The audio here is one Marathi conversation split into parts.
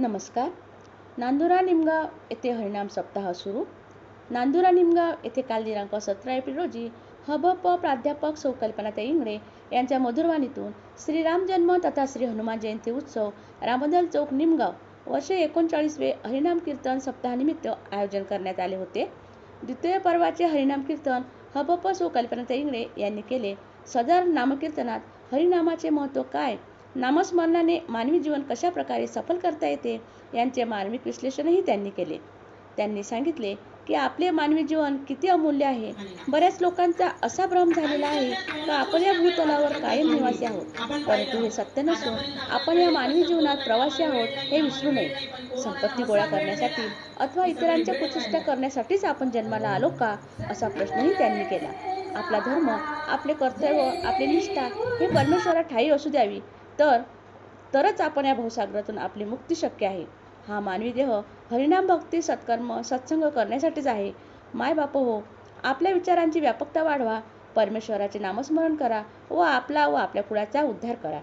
नमस्कार. नांदुरा निमगाव येथे हरिनाम सप्ताह सुरू. नांदुरा निमगाव येथे काल दिनांक 17 एप्रिल रोजी हबप प्राध्यापक सौ कल्पनाताई इंगळे यांच्या मधुरवाणीतून श्रीराम जन्म तथा श्री हनुमान जयंती उत्सव रामदल चौक निमगाव वर्ष 39वे हरिनाम कीर्तन सप्ताहानिमित्त आयोजन करण्यात आले होते. द्वितीय पर्वाचे हरिनाम कीर्तन हबप सौ कल्पनाताई इंगळे यांनी केले. सदर नामकीर्तनात हरिनामाचे महत्त्व काय, नामस्मरणाने मानवी जीवन कशा प्रकारे सफल करता येते यांचे मार्मिक विश्लेषणही त्यांनी केले. त्यांनी सांगितले की आपले मानवी जीवन किती अमूल्य आहे. बऱ्याच लोकांचा असा भ्रम झालेला आहे की आपण या भूतलावर कायम निवासी आहोत, परंतु हे सत्य नसून आपण या मानवी जीवनात प्रवासी आहोत हे विसरू नये. संपत्ती गोळा करण्यासाठी अथवा इतरांच्या कुचेष्टा करण्यासाठीच आपण जन्माला आलो का, असा प्रश्नही त्यांनी केला. आपला धर्म, आपले कर्तव्य, आपली निष्ठा हे परमेश्वरात ठायी असू द्यावी, तरच आपण या भवसागरातून आपली मुक्ती शक्य आहे. हा मानवी देह हरिनाम, भक्ती, सत्कर्म, सत्संग करण्यासाठीच आहे. माय बाप हो, आपल्या विचारांची व्यापकता वाढवा, परमेश्वराचे नामस्मरण करा व आपला व आपल्या कुळाचा उद्धार करा.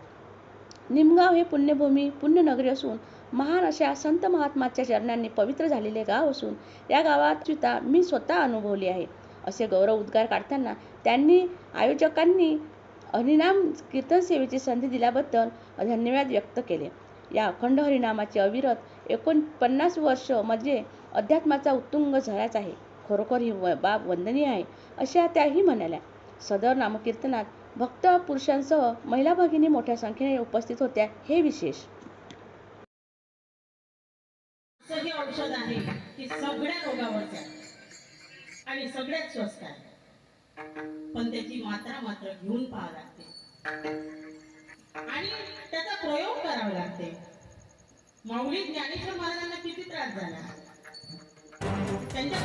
निमगाव हे पुण्यभूमी, पुण्यनगरी असून महान अशा संत महात्माच्या चरणांनी पवित्र झालेले गाव असून या गावात मी स्वतः अनुभवली आहे, असे गौरव उद्गार काढताना त्यांनी आयोजकांनी हरिनाम कीर्तन सेवेची संधी दिल्याबद्दल धन्यवाद व्यक्त केले. या अखंड हरिनामाचे अविरत 49 वर्ष म्हणजे अध्यात्माचा उत्तुंग झराच आहे. खरोखर ही बाब वंदनीय आहे, अशा त्याही म्हणाल्या. सदर नामकीर्तनात भक्त पुरुषांसह महिला भगिनी मोठ्या संख्येने उपस्थित होत्या, हे विशेष. हे औषध आहे की सगळ्या रोगावरचं आणि सगळ्यात स्वस्त आहे, पण त्याची मात्रा मात्र घेऊन पाहावी लागते आणि त्याचा प्रयोग करावा लागते. माऊली ज्ञानेश्वर महाराजांना किती त्रास झाला, त्यांच्या